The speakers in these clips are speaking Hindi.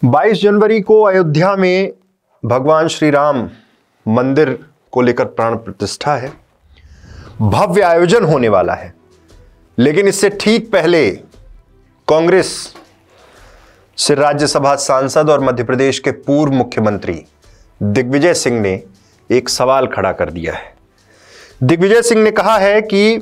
22 जनवरी को अयोध्या में भगवान श्री राम मंदिर को लेकर प्राण प्रतिष्ठा है। भव्य आयोजन होने वाला है, लेकिन इससे ठीक पहले कांग्रेस से राज्यसभा सांसद और मध्य प्रदेश के पूर्व मुख्यमंत्री दिग्विजय सिंह ने एक सवाल खड़ा कर दिया है। दिग्विजय सिंह ने कहा है कि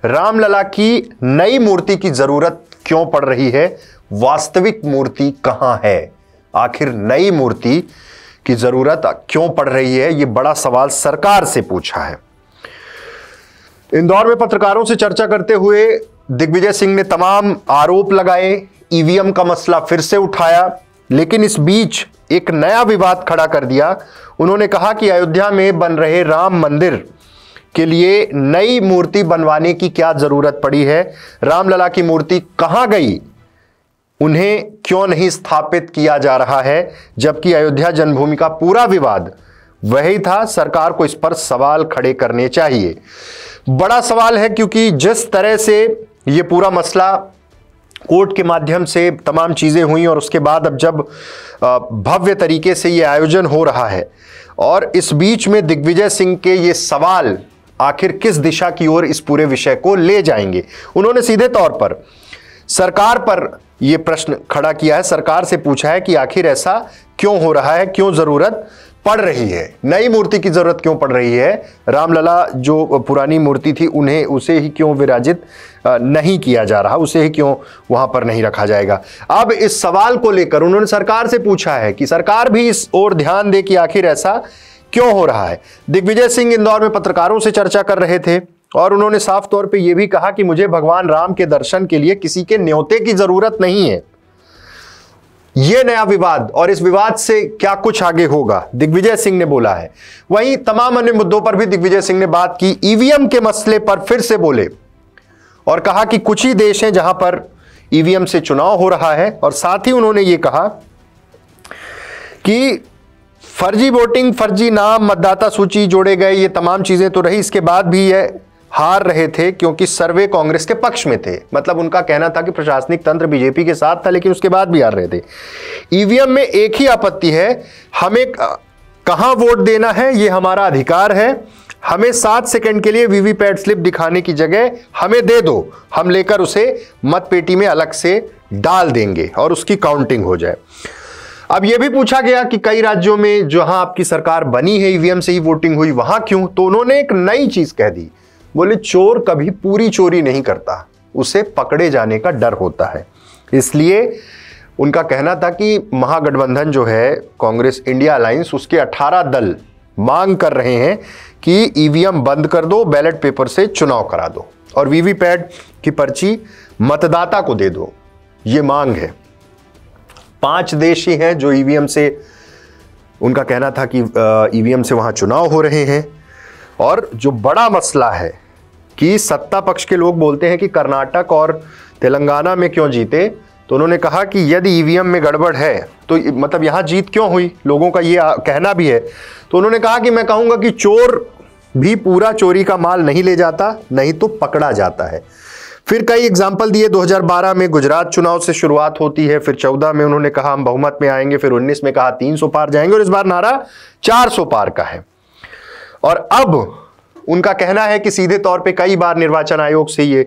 रामलला की नई मूर्ति की जरूरत क्यों पड़ रही है, वास्तविक मूर्ति कहां है, आखिर नई मूर्ति की जरूरत क्यों पड़ रही है, यह बड़ा सवाल सरकार से पूछा है। इंदौर में पत्रकारों से चर्चा करते हुए दिग्विजय सिंह ने तमाम आरोप लगाए, ईवीएम का मसला फिर से उठाया, लेकिन इस बीच एक नया विवाद खड़ा कर दिया। उन्होंने कहा कि अयोध्या में बन रहे राम मंदिर के लिए नई मूर्ति बनवाने की क्या जरूरत पड़ी है, रामलला की मूर्ति कहां गई, उन्हें क्यों नहीं स्थापित किया जा रहा है, जबकि अयोध्या जन्मभूमि का पूरा विवाद वही था। सरकार को इस पर सवाल खड़े करने चाहिए। बड़ा सवाल है, क्योंकि जिस तरह से यह पूरा मसला कोर्ट के माध्यम से तमाम चीजें हुई और उसके बाद अब जब भव्य तरीके से यह आयोजन हो रहा है और इस बीच में दिग्विजय सिंह के ये सवाल आखिर किस दिशा की ओर इस पूरे विषय को ले जाएंगे। उन्होंने सीधे तौर पर सरकार पर यह प्रश्न खड़ा किया है, सरकार से पूछा है कि आखिर ऐसा क्यों हो रहा है, क्यों जरूरत पड़ रही है, नई मूर्ति की जरूरत क्यों पड़ रही है, रामलला जो पुरानी मूर्ति थी उन्हें उसे ही क्यों विराजित नहीं किया जा रहा, उसे ही क्यों वहां पर नहीं रखा जाएगा। अब इस सवाल को लेकर उन्होंने सरकार से पूछा है कि सरकार भी इस ओर ध्यान दे कि आखिर ऐसा क्यों हो रहा है। दिग्विजय सिंह इंदौर में पत्रकारों से चर्चा कर रहे थे और उन्होंने साफ तौर पे यह भी कहा कि मुझे भगवान राम के दर्शन के लिए किसी के न्योते की जरूरत नहीं है। यह नया विवाद और इस विवाद से क्या कुछ आगे होगा, दिग्विजय सिंह ने बोला है। वहीं तमाम अन्य मुद्दों पर भी दिग्विजय सिंह ने बात की। ईवीएम के मसले पर फिर से बोले और कहा कि कुछ ही देश हैं जहां पर ईवीएम से चुनाव हो रहा है, और साथ ही उन्होंने यह कहा कि फर्जी वोटिंग, फर्जी नाम, मतदाता सूची जोड़े गए, ये तमाम चीजें तो रही, इसके बाद भी ये हार रहे थे क्योंकि सर्वे कांग्रेस के पक्ष में थे। मतलब उनका कहना था कि प्रशासनिक तंत्र बीजेपी के साथ था, लेकिन उसके बाद भी हार रहे थे। ईवीएम में एक ही आपत्ति है, हमें कहां वोट देना है ये हमारा अधिकार है, हमें 7 सेकंड के लिए वीवीपैट स्लिप दिखाने की जगह हमें दे दो, हम लेकर उसे मतपेटी में अलग से डाल देंगे और उसकी काउंटिंग हो जाए। अब यह भी पूछा गया कि कई राज्यों में जहां आपकी सरकार बनी है ईवीएम से ही वोटिंग हुई, वहां क्यों, तो उन्होंने एक नई चीज कह दी। बोले चोर कभी पूरी चोरी नहीं करता, उसे पकड़े जाने का डर होता है। इसलिए उनका कहना था कि महागठबंधन जो है कांग्रेस इंडिया अलायंस, उसके 18 दल मांग कर रहे हैं कि ईवीएम बंद कर दो, बैलेट पेपर से चुनाव करा दो और वीवीपैट की पर्ची मतदाता को दे दो, ये मांग है। 5 देश ही हैं जो ईवीएम से, उनका कहना था कि ईवीएम से वहां चुनाव हो रहे हैं। और जो बड़ा मसला है कि सत्ता पक्ष के लोग बोलते हैं कि कर्नाटक और तेलंगाना में क्यों जीते, तो उन्होंने कहा कि यदि ईवीएम में गड़बड़ है तो मतलब यहां जीत क्यों हुई, लोगों का ये कहना भी है। तो उन्होंने कहा कि मैं कहूंगा कि चोर भी पूरा चोरी का माल नहीं ले जाता, नहीं तो पकड़ा जाता है। फिर कई एग्जाम्पल दिए। 2012 में गुजरात चुनाव से शुरुआत होती है, फिर 14 में उन्होंने कहा हम बहुमत में आएंगे, फिर 19 में कहा 300 पार जाएंगे और इस बार नारा 400 पार का है। और अब उनका कहना है कि सीधे तौर पे कई बार निर्वाचन आयोग से ये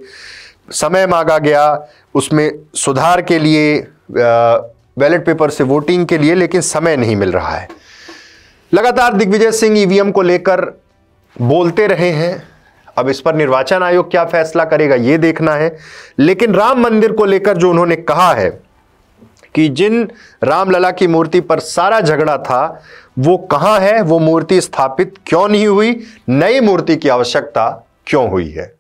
समय मांगा गया उसमें सुधार के लिए, बैलेट पेपर से वोटिंग के लिए, लेकिन समय नहीं मिल रहा है। लगातार दिग्विजय सिंह ईवीएम को लेकर बोलते रहे हैं। अब इस पर निर्वाचन आयोग क्या फैसला करेगा ये देखना है। लेकिन राम मंदिर को लेकर जो उन्होंने कहा है कि जिन रामलला की मूर्ति पर सारा झगड़ा था वो कहां है, वो मूर्ति स्थापित क्यों नहीं हुई, नई मूर्ति की आवश्यकता क्यों हुई है।